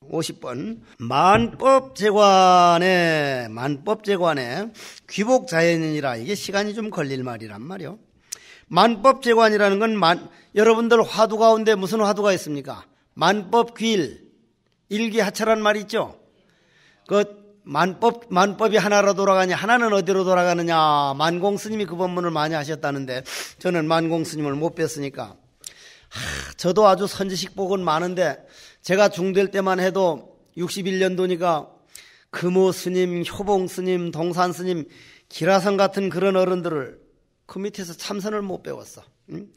50번. 만법제관에 귀복자연이니라. 이게 시간이 좀 걸릴 말이란 말이요. 만법제관이라는 건 여러분들 화두 가운데 무슨 화두가 있습니까? 만법귀일, 일기하처란 말이 있죠. 만법이 하나로 돌아가냐, 하나는 어디로 돌아가느냐. 만공 스님이 그 법문을 많이 하셨다는데 저는 만공 스님을 못 뵀으니까. 저도 아주 선지식복은 많은데 제가 중될 때만 해도 61년도니까 금호 스님, 효봉 스님, 동산 스님, 기라성 같은 그런 어른들을 그 밑에서 참선을 못 배웠어.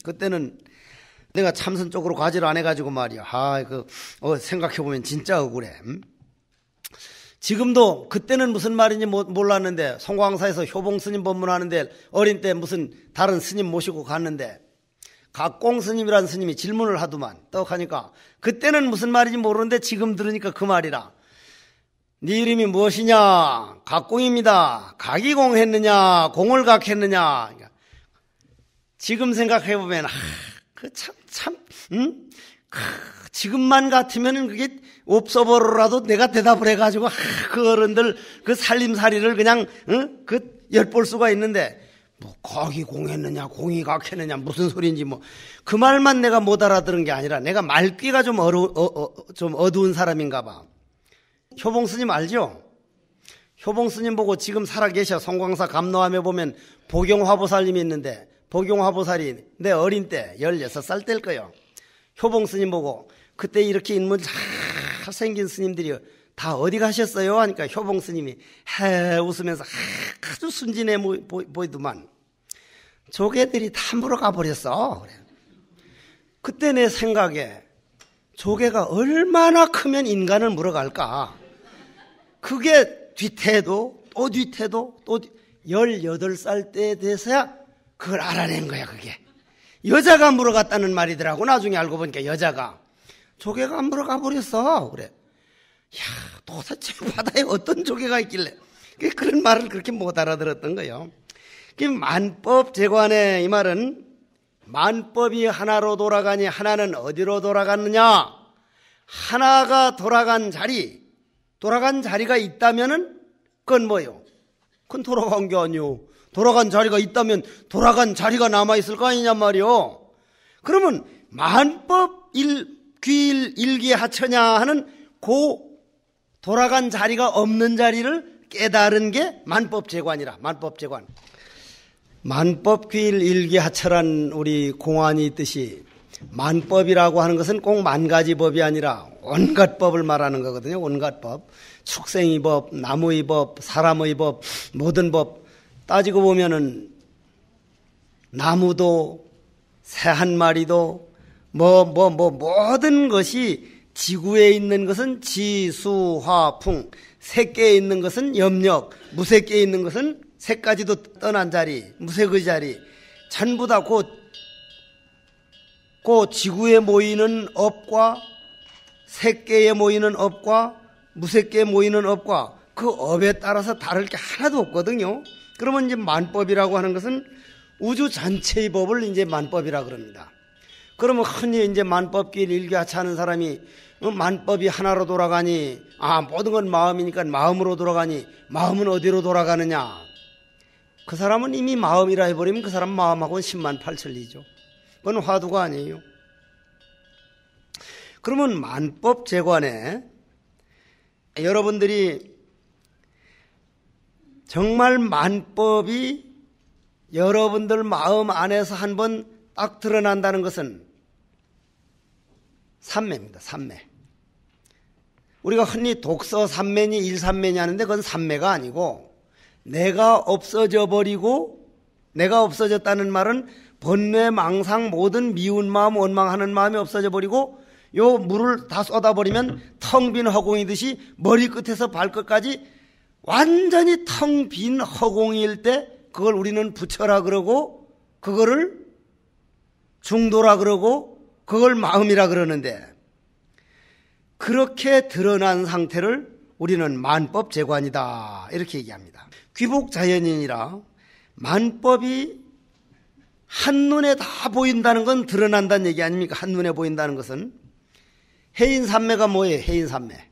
그때는 내가 참선 쪽으로 과제를 안 해가지고 말이야. 생각해보면 진짜 억울해. 지금도 그때는 무슨 말인지 몰랐는데 송광사에서 효봉 스님 법문하는데 어린 때 무슨 다른 스님 모시고 갔는데 각공 스님이라는 스님이 질문을 하더만 떡하니까 그때는 무슨 말인지 모르는데 지금 들으니까 그 말이라. 네 이름이 무엇이냐? 각공입니다. 각이공 했느냐? 공을 각했느냐? 지금 생각해보면 지금만 같으면 그게 없어버려라도 내가 대답을 해가지고 그 어른들 그 살림살이를 그냥 엿볼 수가 있는데 뭐 각이 공했느냐 공이 각했느냐 무슨 소리인지 뭐 그 말만 내가 못 알아들은 게 아니라 내가 말귀가 좀 어두운 사람인가 봐. 효봉 스님 알죠? 효봉 스님 보고 지금 살아계셔. 송광사 감로함에 보면 보경화보살님이 있는데 보경화보살이 내 어린 때 16살 때일 거예요. 효봉 스님 보고 그때 이렇게 인물 잘생긴 스님들이 다 어디 가셨어요? 하니까 효봉 스님이 웃으면서 아주 순진해 보이더만 조개들이 다 물어가 버렸어. 그래. 그때 내 생각에 조개가 얼마나 크면 인간을 물어갈까? 그게 뒤태도 또 뒤태도 또 18살 때 돼서야 그걸 알아낸 거야. 그게 여자가 물어갔다는 말이더라고. 나중에 알고 보니까 여자가 조개가 안 물어가 버렸어. 그래. 야, 도대체 바다에 어떤 조개가 있길래 그런 말을 그렇게 못 알아들었던 거예요. 만법제관의 이 말은 만법이 하나로 돌아가니 하나는 어디로 돌아갔느냐? 하나가 돌아간 자리가 있다면은 그건 뭐요? 그건 돌아간 게 아니요. 돌아간 자리가 있다면 돌아간 자리가 남아있을 거 아니냔 말이요. 그러면 만법 귀일 일기하처냐 하는 그 돌아간 자리가 없는 자리를 깨달은 게 만법제관이라. 만법제관. 만법귀일 일기하처란 우리 공안이 있듯이 만법이라고 하는 것은 꼭 만 가지 법이 아니라 온갖 법을 말하는 거거든요. 온갖 법. 축생의 법, 나무의 법, 사람의 법, 모든 법 따지고 보면은 나무도 새 한 마리도 모든 것이 지구에 있는 것은 지수화풍, 색계에 있는 것은 염력, 무색계에 있는 것은 색까지도 떠난 자리, 무색의 자리, 전부 다 그 지구에 모이는 업과 색계에 모이는 업과 무색계에 모이는 업과 그 업에 따라서 다를 게 하나도 없거든요. 그러면 이제 만법이라고 하는 것은 우주 전체의 법을 이제 만법이라 그럽니다. 그러면 흔히 이제 만법길 일기하차하는 사람이 만법이 하나로 돌아가니 모든 건 마음이니까 마음으로 돌아가니 마음은 어디로 돌아가느냐? 그 사람은 이미 마음이라 해버리면 그 사람 마음하고는 10만 8천리죠. 그건 화두가 아니에요. 그러면 만법제관에 여러분들이 정말 만법이 여러분들 마음 안에서 한번 딱 드러난다는 것은 삼매입니다. 삼매. 우리가 흔히 독서 삼매니 일삼매니 하는데 그건 삼매가 아니고 내가 없어져 버리고 내가 없어졌다는 말은 번뇌 망상 모든 미운 마음 원망하는 마음이 없어져 버리고 요 물을 다 쏟아버리면 텅 빈 허공이듯이 머리끝에서 발끝까지 완전히 텅 빈 허공일 때 그걸 우리는 부처라 그러고 그거를 중도라 그러고 그걸 마음이라 그러는데 그렇게 드러난 상태를 우리는 만법제관이다 이렇게 얘기합니다. 귀복자연이니라 만법이 한눈에 다 보인다는 건 드러난다는 얘기 아닙니까? 한눈에 보인다는 것은 해인삼매가 뭐예요? 해인삼매.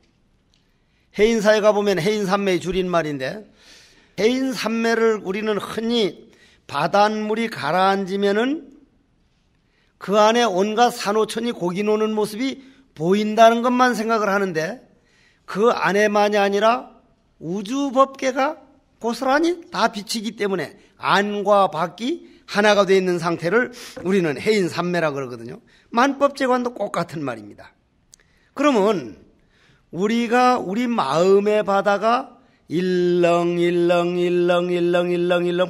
해인사에 가보면 해인산매의 줄임말인데, 해인산매를 우리는 흔히 바닷물이 가라앉으면은 그 안에 온갖 산호천이 고기 노는 모습이 보인다는 것만 생각을 하는데, 그 안에만이 아니라 우주법계가 고스란히 다 비치기 때문에 안과 밖이 하나가 되어 있는 상태를 우리는 해인산매라 그러거든요. 만법제관도 똑같은 말입니다. 그러면 우리가 우리 마음의 바다가 일렁일렁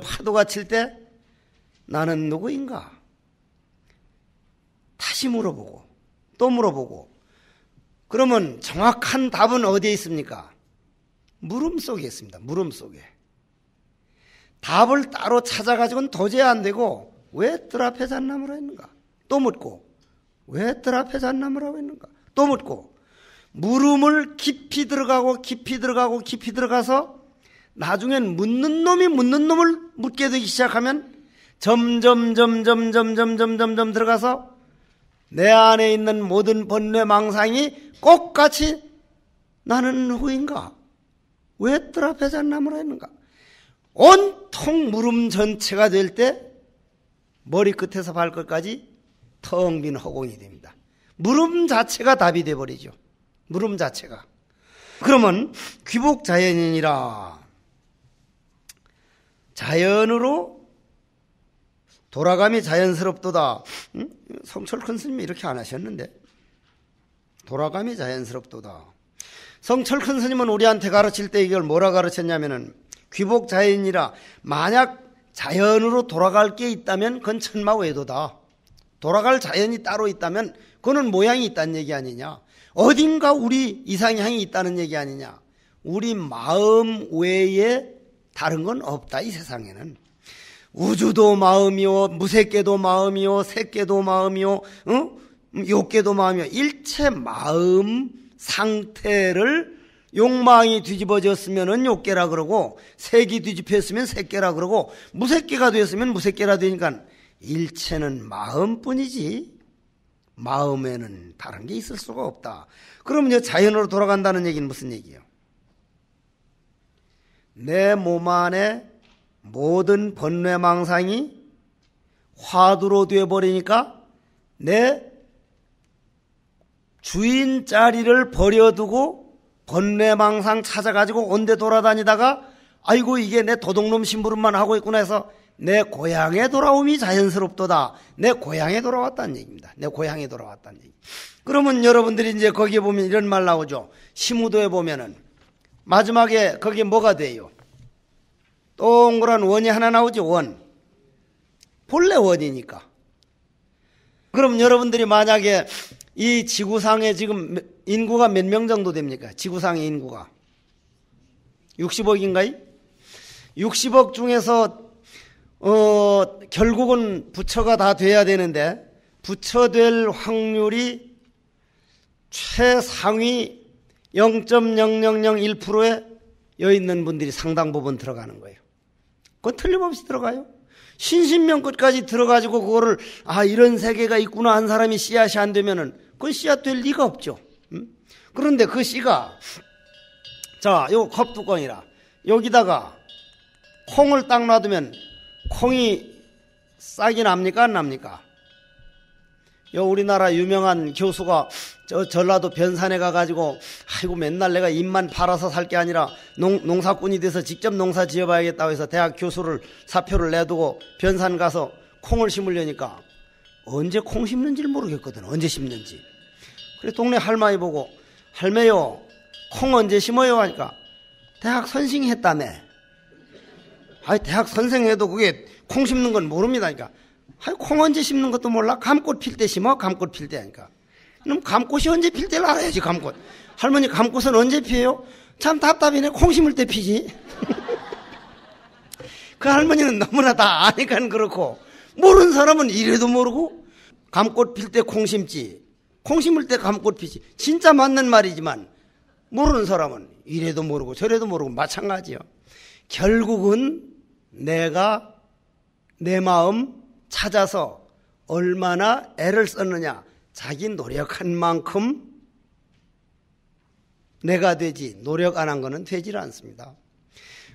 파도가 칠 때 나는 누구인가? 다시 물어보고 또 물어보고, 그러면 정확한 답은 어디에 있습니까? 물음 속에 있습니다. 물음 속에. 답을 따로 찾아가지고는 도저히 안 되고, 왜 뜰 앞에 잣나무라 했는가? 또 묻고, 왜 뜰 앞에 잣나무라고 했는가? 또 묻고, 물음을 깊이 들어가고 깊이 들어가서 나중엔 묻는 놈이 묻는 놈을 묻게 되기 시작하면 점점 들어가서 내 안에 있는 모든 번뇌망상이 똑같이 나는 누구인가? 왜 뜰 앞에 잣나무라 했는가? 온통 물음 전체가 될 때 머리끝에서 발끝까지 텅 빈 허공이 됩니다. 물음 자체가 답이 돼버리죠. 물음 자체가. 그러면 귀복자연이니라, 자연으로 돌아감이 자연스럽도다. 성철큰 스님이 이렇게 안 하셨는데, 돌아감이 자연스럽도다. 성철큰 스님은 우리한테 가르칠 때 이걸 뭐라 가르쳤냐면은, 귀복자연이라, 만약 자연으로 돌아갈 게 있다면 그건 천마외도다. 돌아갈 자연이 따로 있다면 그거는 모양이 있다는 얘기 아니냐. 어딘가 우리 이상향이 있다는 얘기 아니냐. 우리 마음 외에 다른 건 없다, 이 세상에는. 우주도 마음이요, 무색계도 마음이요, 색계도 마음이요, 욕계도 마음이요. 일체 마음 상태를 욕망이 뒤집어졌으면 욕계라 그러고, 색이 뒤집혔으면 색계라 그러고, 무색계가 되었으면 무색계라 되니까 일체는 마음뿐이지 마음에는 다른 게 있을 수가 없다. 그럼 이제 자연으로 돌아간다는 얘기는 무슨 얘기예요? 내 몸 안에 모든 번뇌망상이 화두로 되어버리니까 내 주인 자리를 버려두고 번뇌망상 찾아가지고 온데 돌아다니다가 아이고 이게 내 도둑놈 심부름만 하고 있구나 해서 내 고향에 돌아옴이 자연스럽도다. 내 고향에 돌아왔다는 얘기입니다. 내 고향에 돌아왔다는 얘기. 그러면 여러분들이 이제 거기에 보면 이런 말 나오죠. 시무도에 보면은 마지막에 거기에 뭐가 돼요? 동그란 원이 하나 나오죠. 원. 본래 원이니까. 그럼 여러분들이 만약에 이 지구상에 지금 인구가 몇 명 정도 됩니까? 지구상의 인구가 60억인가요? 60억 중에서 결국은 부처가 다 돼야 되는데, 부처될 확률이 최상위 0.0001%에 여있는 분들이 상당 부분 들어가는 거예요. 그건 틀림없이 들어가요. 신신명끝까지 들어가지고 그거를 이런 세계가 있구나 한 사람이 씨앗이 안 되면은 그건 씨앗 될 리가 없죠. 그런데 그 씨가, 자, 요 컵뚜껑이라 여기다가 콩을 딱 놔두면 콩이 싹이 납니까 안 납니까? 요 우리나라 유명한 교수가 저 전라도 변산에 가가지고 아이고 맨날 내가 입만 팔아서 살 게 아니라 농사꾼이 돼서 직접 농사 지어봐야겠다고 해서 대학 교수를 사표를 내두고 변산 가서 콩을 심으려니까 언제 콩 심는지를 모르겠거든. 언제 심는지. 그래서 동네 할머니 보고 할매요 콩 언제 심어요 하니까 대학 선생했다며. 대학 선생해도 그게 콩 심는 건 모릅니다. 그러니까 콩 언제 심는 것도 몰라? 감꽃 필 때 심어? 감꽃 필 때 하니까. 그럼 감꽃이 언제 필 때를 알아야지. 감꽃. 할머니 감꽃은 언제 피해요? 참 답답이네. 콩 심을 때 피지. 그 할머니는 너무나 다 아니까 그렇고, 모르는 사람은 이래도 모르고 감꽃 필 때 콩 심지, 콩 심을 때 감꽃 피지. 진짜 맞는 말이지만 모르는 사람은 이래도 모르고 저래도 모르고 마찬가지요. 결국은 내가 내 마음 찾아서 얼마나 애를 썼느냐, 자기 노력한 만큼 내가 되지 노력 안 한 거는 되질 않습니다.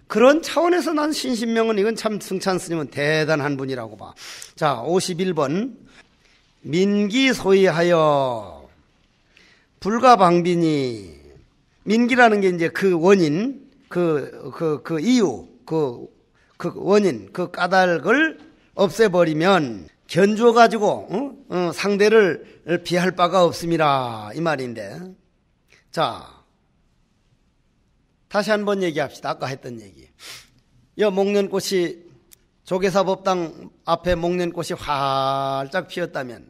그런 차원에서 난 신신명은 이건 참 승찬 스님은 대단한 분이라고 봐. 자, 51번. 민기소이하여 불가방비니. 민기라는 게 이제 그 원인, 그 이유, 그 원인, 그 까닭을 없애버리면 견주어가지고 상대를 비할 바가 없음이라 이 말인데. 자, 다시 한번 얘기합시다. 아까 했던 얘기. 목련꽃이 조계사법당 앞에 목련꽃이 활짝 피었다면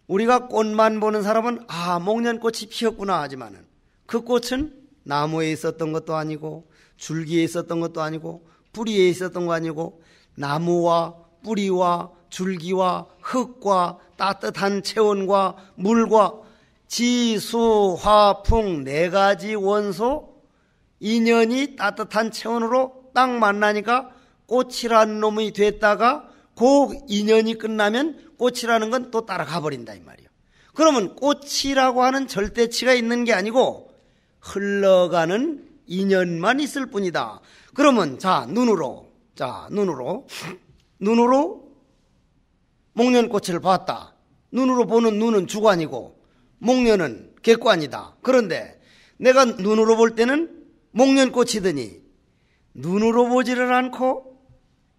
우리가 꽃만 보는 사람은 목련꽃이 피었구나 하지만은 그 꽃은 나무에 있었던 것도 아니고 줄기에 있었던 것도 아니고 뿌리에 있었던 거 아니고 나무와 뿌리와 줄기와 흙과 따뜻한 체온과 물과 지수, 화, 풍 네 가지 원소 인연이 따뜻한 체온으로 딱 만나니까 꽃이라는 놈이 됐다가 그 인연이 끝나면 꽃이라는 건 또 따라가 버린다 이 말이에요. 그러면 꽃이라고 하는 절대치가 있는 게 아니고 흘러가는 인연만 있을 뿐이다. 그러면 눈으로 목련꽃을 봤다. 눈으로 보는 눈은 주관이고 목련은 객관이다. 그런데 내가 눈으로 볼 때는 목련꽃이더니 눈으로 보지를 않고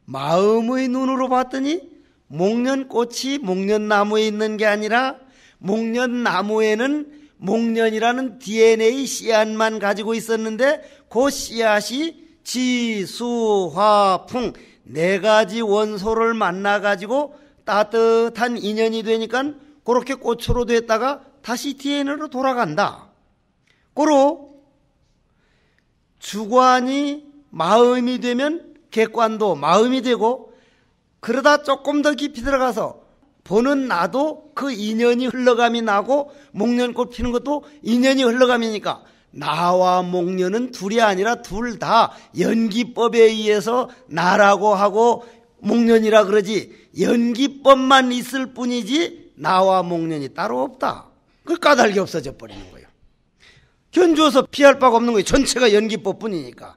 마음의 눈으로 봤더니 목련꽃이 목련나무에 있는 게 아니라 목련나무에는 목련이라는 DNA 씨앗만 가지고 있었는데 그 씨앗이 지, 수, 화, 풍 네 가지 원소를 만나가지고 따뜻한 인연이 되니까 그렇게 꽃으로 됐다가 다시 DNA로 돌아간다. 고로 주관이 마음이 되면 객관도 마음이 되고 그러다 조금 더 깊이 들어가서 보는 나도 그 인연이 흘러감이 나고 목련꽃 피는 것도 인연이 흘러감이니까 나와 목련은 둘이 아니라 둘 다 연기법에 의해서 나라고 하고 목련이라 그러지 연기법만 있을 뿐이지 나와 목련이 따로 없다. 그 까닭이 없어져 버리는 거예요. 견주어서 피할 바가 없는 거예요. 전체가 연기법 뿐이니까.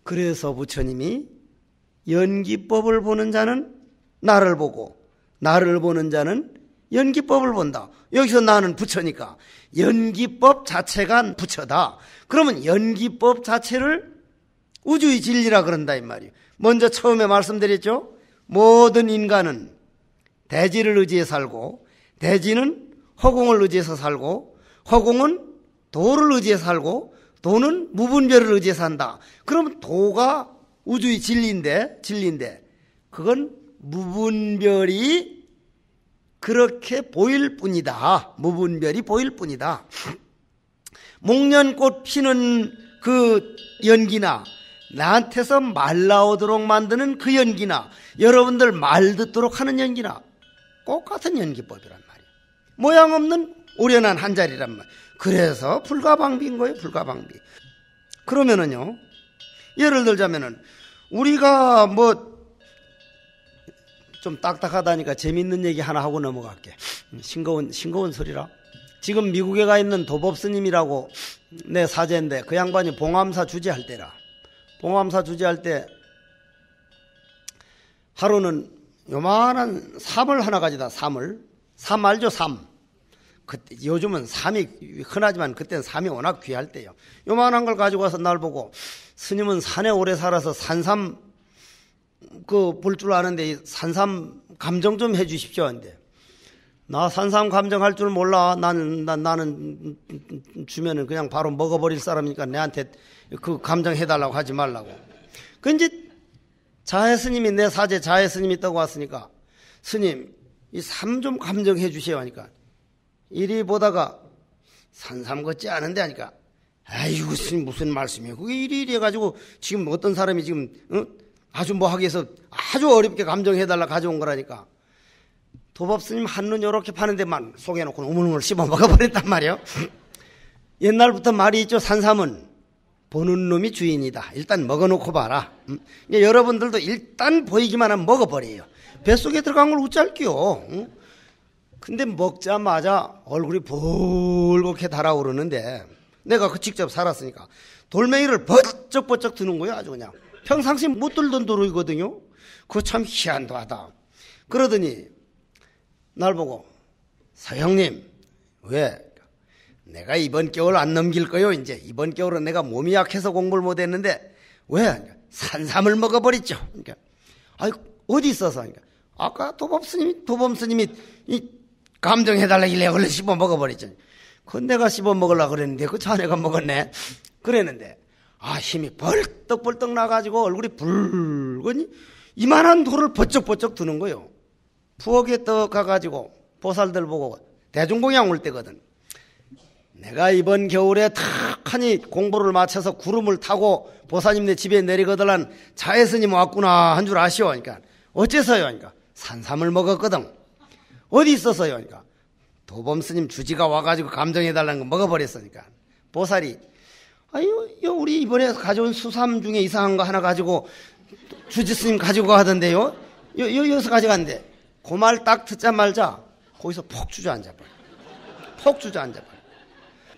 그래서 부처님이 연기법을 보는 자는 나를 보고 나를 보는 자는 연기법을 본다. 여기서 나는 부처니까 연기법 자체가 부처다. 그러면 연기법 자체를 우주의 진리라 그런다 이 말이에요. 먼저 처음에 말씀드렸죠. 모든 인간은 대지를 의지해 살고 대지는 허공을 의지해서 살고 허공은 도를 의지해 살고 도는 무분별을 의지해 산다. 그러면 도가 우주의 진리인데 그건 무분별이 그렇게 보일 뿐이다. 무분별이 보일 뿐이다. 목련꽃 피는 그 연기나 나한테서 말 나오도록 만드는 그 연기나 여러분들 말 듣도록 하는 연기나 똑같은 연기법이란 말이에요. 모양 없는 오련한 한자리란 말이에요. 그래서 불가방비인 거예요. 불가방비. 그러면은요, 예를 들자면은 우리가 좀 딱딱하다니까 재밌는 얘기 하나 하고 넘어갈게. 싱거운 소리라. 지금 미국에 가 있는 도법 스님이라고 내 사제인데 그 양반이 봉암사 주제할 때라. 봉암사 주제할 때 하루는 요만한 삼을 하나 가지다. 삼 알죠? 삼. 그때 요즘은 삼이 흔하지만 그때는 삼이 워낙 귀할 때요. 요만한 걸 가지고 와서 날 보고 스님은 산에 오래 살아서 산삼 볼 줄 아는데 산삼 감정 좀 해 주십시오. 근데 나 산삼 감정할 줄 몰라. 나는 주면은 그냥 바로 먹어버릴 사람이니까 내한테 그 감정해 달라고 하지 말라고. 그 이제 자해 스님이 내 사제 자해 스님이 떠고 왔으니까 스님 이 삼 좀 감정해 주세요 하니까 이리 보다가 산삼 같지 않은데 하니까 아이고 스님 무슨 말씀이에요. 그게 이리 해가지고 지금 어떤 사람이 지금 아주 하기 위해서 아주 어렵게 감정해달라 가져온 거라니까. 도법 스님 한눈 요렇게 파는데만 속여놓고 우물우물 씹어 먹어버렸단 말이에요. 옛날부터 말이 있죠. 산삼은 보는 놈이 주인이다. 일단 먹어놓고 봐라. 여러분들도 일단 보이기만 하면 먹어버려요. 뱃속에 들어간 걸 어쩔게요. 근데 먹자마자 얼굴이 붉게 달아오르는데 내가 그 직접 살았으니까. 돌멩이를 버쩍버쩍 드는 거예요. 아주 그냥. 평상시 못 들던 도로이거든요. 그거 참 희한도 하다. 그러더니 날 보고 서형님 왜? 내가 이번 겨울 안 넘길 거요. 이제 이번 겨울은 내가 몸이 약해서 공부를 못했는데 왜? 산삼을 먹어버렸죠. 그러니까 아이 어디 있어서? 그러니까 아까 도범스님이 이 감정해달라길래 원래 씹어 먹어버렸죠. 그건 내가 씹어 먹으려고 그랬는데 그 자네가 먹었네. 그랬는데 힘이 벌떡벌떡 나가지고 얼굴이 붉으니 이만한 돌을 버쩍버쩍 드는 거예요. 부엌에 떡 가가지고 보살들 보고 대중공양 올 때거든. 내가 이번 겨울에 탁하니 공부를 마쳐서 구름을 타고 보사님네 집에 내리거들란 자애스님 왔구나 한 줄 아시오. 그러니까 어째서요? 그러니까 산삼을 먹었거든. 어디 있었어요? 그러니까 도범스님 주지가 와가지고 감정해달라는 거 먹어버렸으니까 보살이 아유 우리 이번에 가져온 수삼 중에 이상한 거 하나 가지고 주지스님 가지고 가던데요. 여기서 가져갔는데 그 말 딱 듣자마자 거기서 폭 주저앉아버려. 폭 주저앉아버려.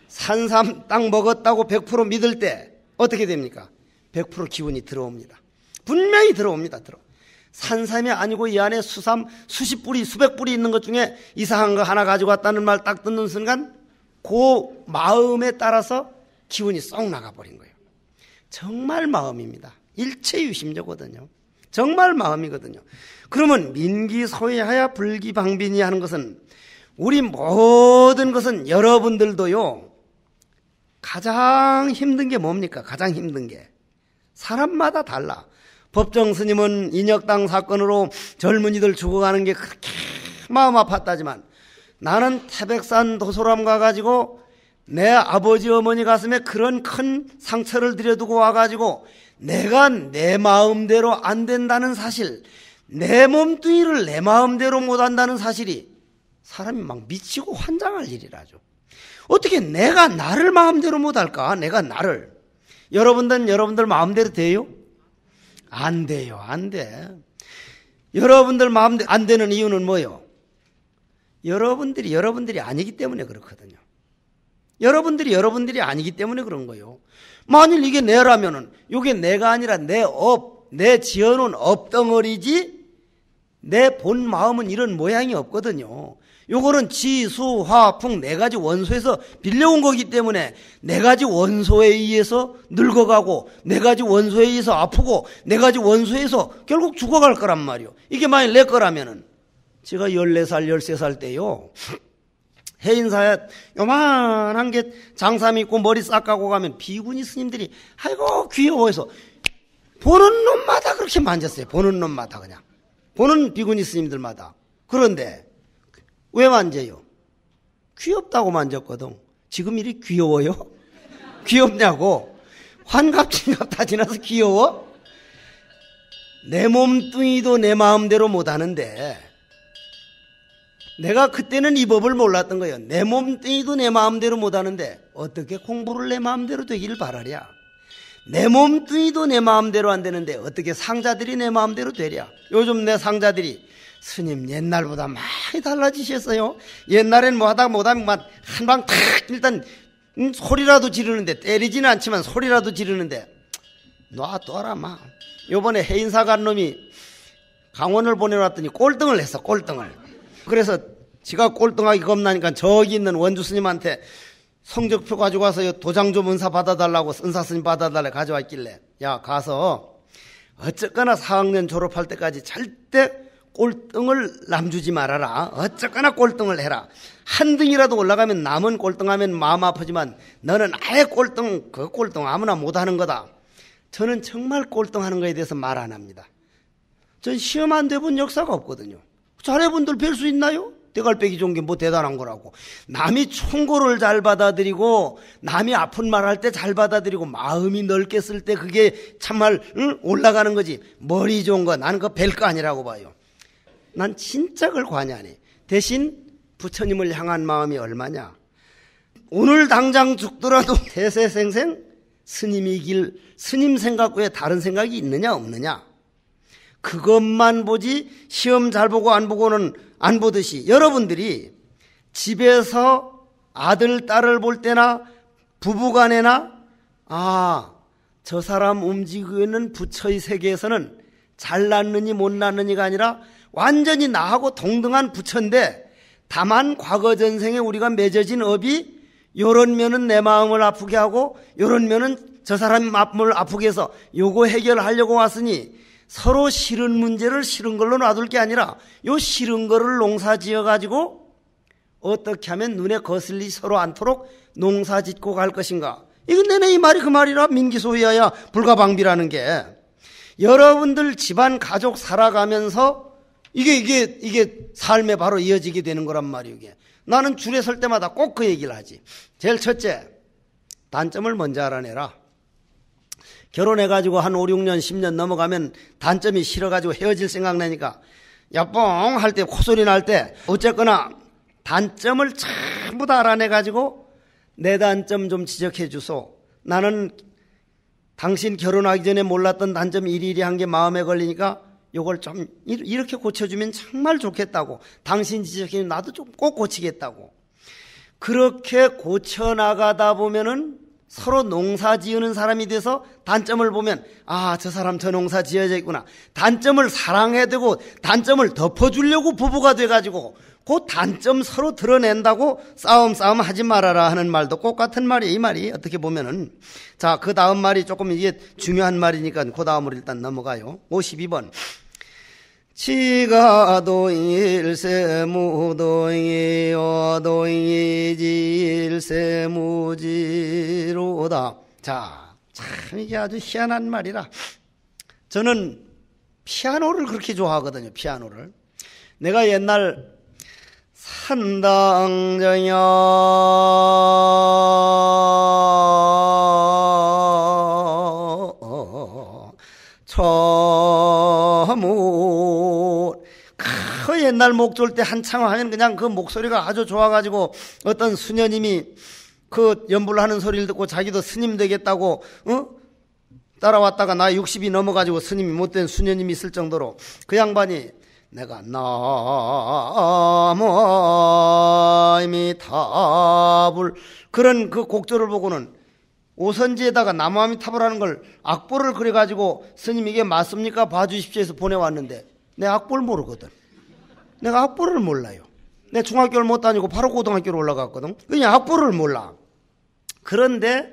산삼 딱 먹었다고 100% 믿을 때 어떻게 됩니까? 100% 기운이 들어옵니다. 분명히 들어옵니다. 산삼이 아니고 이 안에 수삼 수십 뿌리 수백 뿌리 있는 것 중에 이상한 거 하나 가지고 왔다는 말 딱 듣는 순간 그 마음에 따라서 기운이 쏙 나가버린 거예요. 정말 마음입니다. 일체유심조거든요. 정말 마음이거든요. 그러면 민기소외하야 불기방빈이 하는 것은 우리 모든 것은 여러분들도요 가장 힘든 게 뭡니까? 가장 힘든 게 사람마다 달라. 법정 스님은 인혁당 사건으로 젊은이들 죽어가는 게 그렇게 마음 아팠다지만 나는 태백산 도소람 가가지고 내 아버지 어머니 가슴에 그런 큰 상처를 들여두고 와가지고 내가 내 마음대로 안 된다는 사실, 내 몸뚱이를 내 마음대로 못한다는 사실이 사람이 막 미치고 환장할 일이라죠. 어떻게 내가 나를 마음대로 못할까? 내가 나를. 여러분들 마음대로 돼요? 안 돼요. 안 돼. 여러분들 마음대로 안 되는 이유는 뭐예요? 여러분들이 아니기 때문에 그렇거든요. 여러분들이 아니기 때문에 그런 거예요. 만일 이게 내라면은 이게 내가 아니라 내 지어놓은 업덩어리지 내 본 마음은 이런 모양이 없거든요. 요거는 지, 수, 화, 풍 네 가지 원소에서 빌려온 거기 때문에 네 가지 원소에 의해서 늙어가고 네 가지 원소에 의해서 아프고 네 가지 원소에서 결국 죽어갈 거란 말이요. 이게 만일 내 거라면은 제가 14살, 13살 때요. 해인사에 요만한 게 장삼이 있고 머리 싹 가고 가면 비구니 스님들이 아이고 귀여워해서 보는 놈마다 그렇게 만졌어요. 보는 놈마다 그냥. 보는 비구니 스님들마다. 그런데 왜 만져요? 귀엽다고 만졌거든. 지금 이리 귀여워요? 귀엽냐고? 환갑진갑 다 지나서 귀여워? 내 몸뚱이도 내 마음대로 못하는데 내가 그때는 이 법을 몰랐던 거예요. 내 몸뚱이도 내 마음대로 못하는데 어떻게 공부를 내 마음대로 되기를 바라랴. 내 몸뚱이도 내 마음대로 안 되는데 어떻게 상자들이 내 마음대로 되랴. 요즘 내 상자들이 스님 옛날보다 많이 달라지셨어요. 옛날엔 뭐하다 못하면 한방 탁 일단 소리라도 지르는데 때리지는 않지만 소리라도 지르는데 놔둬라 막. 요번에 해인사 간 놈이 강원을 보내놨더니 꼴등을 했어. 꼴등을. 그래서 지가 꼴등하기 겁나니까 저기 있는 원주 스님한테 성적표 가지고 와서 도장 좀 은사 받아달라고 은사 스님 받아달라고 가져왔길래 야 가서 어쨌거나 4학년 졸업할 때까지 절대 꼴등을 남주지 말아라. 어쨌거나 꼴등을 해라. 한 등이라도 올라가면 남은 꼴등하면 마음 아프지만 너는 아예 꼴등 그 꼴등 아무나 못하는 거다. 저는 정말 꼴등하는 거에 대해서 말 안 합니다. 전 시험 안 돼본 역사가 없거든요. 자네분들 뵐 수 있나요? 대갈빼기 좋은 게 뭐 대단한 거라고. 남이 충고를 잘 받아들이고 남이 아픈 말 할 때 잘 받아들이고 마음이 넓게 쓸 때 그게 참말 올라가는 거지. 머리 좋은 거 나는 그거 뵐 거 아니라고 봐요. 난 진짜 그걸 관여하네. 대신 부처님을 향한 마음이 얼마냐. 오늘 당장 죽더라도 대세생생 스님이 길 스님 생각 외에 다른 생각이 있느냐 없느냐. 그것만 보지 시험 잘 보고 안 보고는 안 보듯이 여러분들이 집에서 아들 딸을 볼 때나 부부간에나 저 사람 움직이고 있는 부처의 세계에서는 잘났느니 못났느니가 아니라 완전히 나하고 동등한 부처인데, 다만 과거 전생에 우리가 맺어진 업이 요런 면은 내 마음을 아프게 하고 요런 면은 저 사람 마음을 아프게 해서 요거 해결하려고 왔으니 서로 싫은 문제를 싫은 걸로 놔둘 게 아니라 요 싫은 거를 농사 지어 가지고 어떻게 하면 눈에 거슬리지 서로 않도록 농사 짓고 갈 것인가. 이건 내내 이 말이 그 말이라. 민기소이하야 불가방비라는 게, 여러분들 집안 가족 살아가면서 이게 삶에 바로 이어지게 되는 거란 말이에요. 이게. 나는 줄에 설 때마다 꼭 그 얘기를 하지. 제일 첫째, 단점을 먼저 알아내라. 결혼해가지고 한 5, 6년, 10년 넘어가면 단점이 싫어가지고 헤어질 생각나니까 야뽕 할 때, 콧소리 날 때 어쨌거나 단점을 전부 다 알아내가지고 내 단점 좀 지적해 주소. 나는 당신 결혼하기 전에 몰랐던 단점 이리이리 한 게 마음에 걸리니까 요걸 좀 이렇게 고쳐주면 정말 좋겠다고. 당신 지적해 나도 좀 꼭 고치겠다고. 그렇게 고쳐나가다 보면은 서로 농사 지으는 사람이 돼서 단점을 보면 저 사람 저 농사 지어져 있구나. 단점을 사랑해야 되고 단점을 덮어주려고 부부가 돼가지고 그 단점 서로 드러낸다고 싸움 하지 말아라 하는 말도 꼭 같은 말이에요. 이 말이 어떻게 보면은. 자, 그 다음 말이 조금 이게 중요한 말이니까 그 다음으로 일단 넘어가요. 52번. 지가 도일세 무도잉이 어도잉이 질세 무지로다. 자, 참 이게 아주 희한한 말이라. 저는 피아노를 그렇게 좋아하거든요. 피아노를. 내가 옛날 산당정야 처무 그 옛날 목졸 때 한창 하면 그냥 그 목소리가 아주 좋아가지고 어떤 수녀님이 그 연불 하는 소리를 듣고 자기도 스님 되겠다고 따라왔다가 나 60이 넘어가지고 스님이 못된 수녀님이 있을 정도로 그 양반이 내가 나무아미타불 그런 그 곡조를 보고는 오선지에다가 나무아미타불 하는 걸 악보를 그려가지고 스님 이게 맞습니까? 봐주십시오 해서 보내왔는데 내 악보를 모르거든. 내가 악보를 몰라요. 내 중학교를 못 다니고 바로 고등학교로 올라갔거든. 그냥 악보를 몰라. 그런데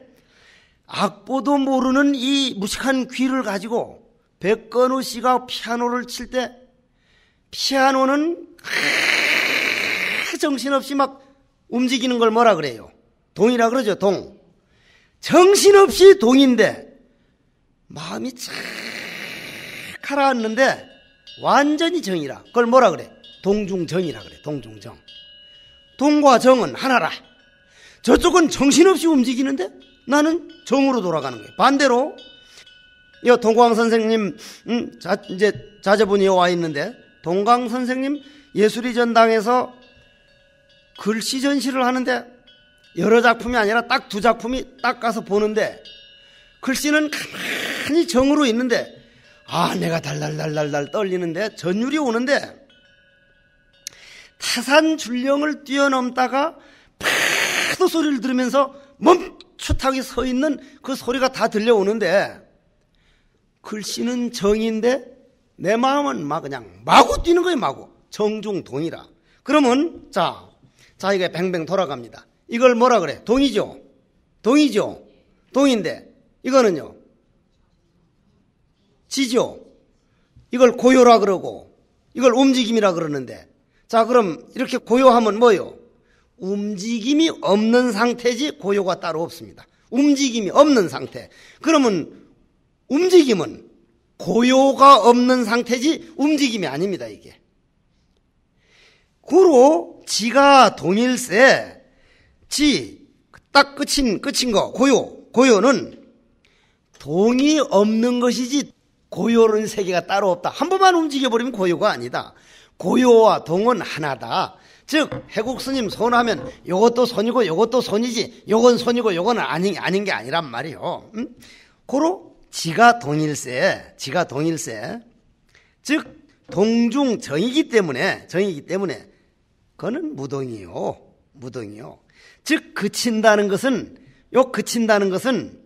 악보도 모르는 이 무식한 귀를 가지고 백건우 씨가 피아노를 칠 때 피아노는 정신없이 막 움직이는 걸 뭐라 그래요? 동이라 그러죠. 동. 정신없이 동인데 마음이 착 가라앉는데 완전히 정이라. 그걸 뭐라 그래? 동중정이라 그래. 동중정. 동과 정은 하나라. 저쪽은 정신없이 움직이는데 나는 정으로 돌아가는 거예요. 반대로 동광 선생님 이제 자제분이 와 있는데 동광 선생님 예술의 전당에서 글씨 전시를 하는데 여러 작품이 아니라 딱 두 작품이 딱 가서 보는데 글씨는 가만히 정으로 있는데 내가 달달달달달 떨리는데 전율이 오는데 타산 줄령을 뛰어넘다가 파도 소리를 들으면서 멈칫하게 서 있는 그 소리가 다 들려오는데 글씨는 정인데 내 마음은 막 그냥 마구 뛰는 거예요. 마구. 정중동이라. 그러면 자 이게 뱅뱅 돌아갑니다. 이걸 뭐라 그래? 동이죠. 동이죠. 동인데 이거는요 지죠. 이걸 고요라 그러고 이걸 움직임이라 그러는데 자 그럼 이렇게 고요하면 뭐요? 움직임이 없는 상태지 고요가 따로 없습니다. 움직임이 없는 상태. 그러면 움직임은 고요가 없는 상태지 움직임이 아닙니다. 이게. 구로 지가 동일세 지 딱 끝인 거 고요는 동이 없는 것이지 고요는 세계가 따로 없다. 한 번만 움직여버리면 고요가 아니다. 고요와 동은 하나다. 즉 해국 스님 손하면 요것도 손이고 요것도 손이지 요건 손이고 요건 아닌 게 아니란 말이요. 고로 지가 동일세. 즉 동중정이기 때문에 그거는 무동이요. 즉 그친다는 것은 요 그친다는 것은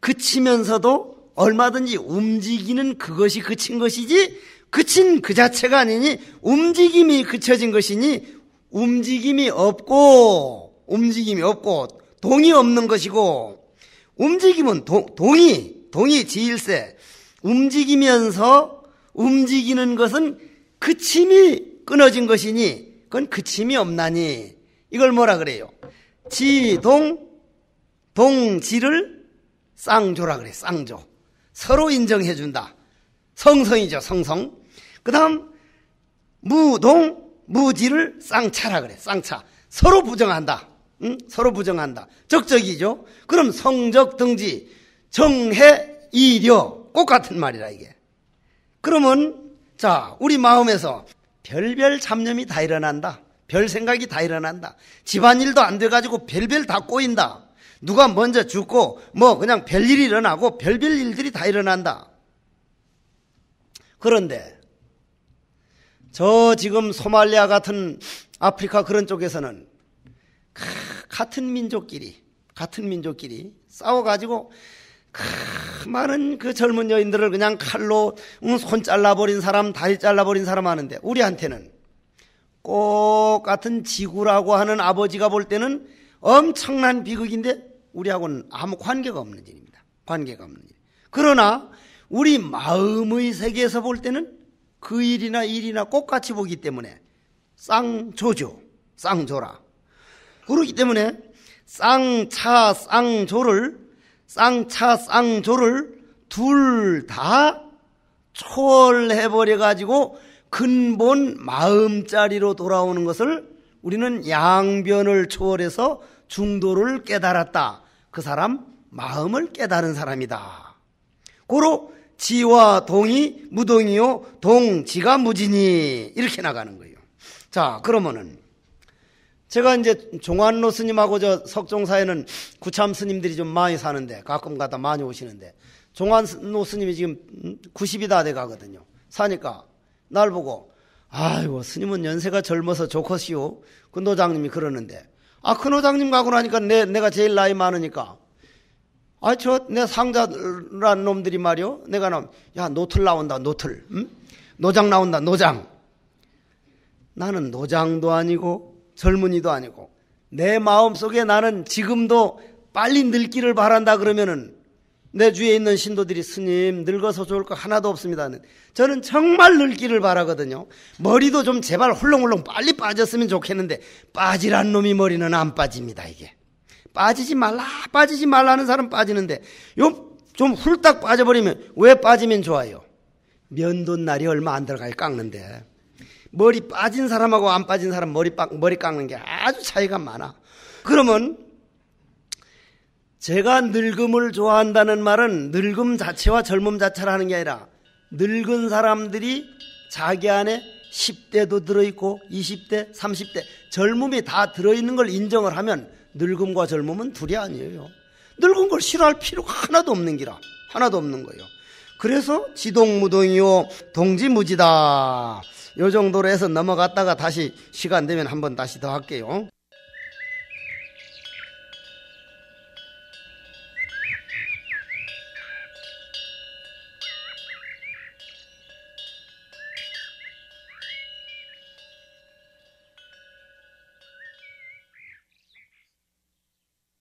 그치면서도 얼마든지 움직이는 그것이 그친 것이지, 그친 그 자체가 아니니 움직임이 그쳐진 것이니 움직임이 없고 동이 없는 것이고, 움직임은 동이 지일세. 움직이면서 움직이는 것은 그침이 끊어진 것이니 그건 그침이 없나니, 이걸 뭐라 그래요? 동지를 쌍조라 그래. 쌍조. 서로 인정해 준다. 성성이죠, 성성. 그 다음 무지를 쌍차라 그래. 쌍차. 서로 부정한다. 서로 부정한다. 적적이죠. 그럼 성적 등지 정해 이려 꼭 같은 말이라 이게. 그러면 자, 우리 마음에서 별별 잡념이 다 일어난다. 별 생각이 다 일어난다. 집안일도 안 돼가지고 별별 다 꼬인다. 누가 먼저 죽고 그냥 별일이 일어나고 별별 일들이 다 일어난다. 그런데 저 지금 소말리아 같은 아프리카 그런 쪽에서는 같은 민족끼리 싸워가지고 많은 그 젊은 여인들을 그냥 칼로 손 잘라버린 사람, 다리 잘라버린 사람 하는데, 우리한테는 꼭 같은 지구라고 하는 아버지가 볼 때는 엄청난 비극인데 우리하고는 아무 관계가 없는 일입니다. 관계가 없는 일. 그러나 우리 마음의 세계에서 볼 때는 그 일이나 똑같이 보기 때문에 쌍조죠. 쌍조라. 그렇기 때문에 쌍차 쌍조를 둘 다 초월해버려가지고 근본 마음자리로 돌아오는 것을 우리는 양변을 초월해서 중도를 깨달았다. 그 사람 마음을 깨달은 사람이다. 고로 지와 동이 무동이요 동지가 무진이, 이렇게 나가는 거예요. 자, 그러면은 제가 이제 종안로 스님하고 저 석종사에는 구참 스님들이 좀 많이 사는데, 가끔 가다 많이 오시는데, 종안로 스님이 지금 90이 다 돼 가거든요. 사니까 날 보고, 아이고 스님은 연세가 젊어서 좋겠시오. 그 노장님이 그러는데, 그 노장님 가고 나니까 내가 제일 나이 많으니까, 내 상자란 놈들이 말이요, 야 노틀 나온다 노틀, 응? 노장 나온다 노장. 나는 노장도 아니고 젊은이도 아니고, 내 마음속에 나는 지금도 빨리 늙기를 바란다 그러면은 내 주위에 있는 신도들이 스님 늙어서 좋을 거 하나도 없습니다. 저는 정말 늙기를 바라거든요. 머리도 좀 제발 훌렁훌렁 빨리 빠졌으면 좋겠는데 빠지란 놈이 머리는 안 빠집니다. 이게 빠지지 말라는 사람 빠지는데 좀 훌딱 빠져버리면 왜 빠지면 좋아요? 면돈 날이 얼마 안 들어가요. 깎는데 머리 빠진 사람하고 안 빠진 사람 머리 깎는 게 아주 차이가 많아. 그러면 제가 늙음을 좋아한다는 말은 늙음 자체와 젊음 자체를 하는 게 아니라, 늙은 사람들이 자기 안에 10대도 들어있고 20대, 30대 젊음이 다 들어있는 걸 인정을 하면 늙음과 젊음은 둘이 아니에요. 늙은 걸 싫어할 필요가 하나도 없는 기라. 하나도 없는 거예요. 그래서 지동무동이요 동지무지다. 요 정도로 해서 넘어갔다가 다시 시간 되면 한번 다시 더 할게요.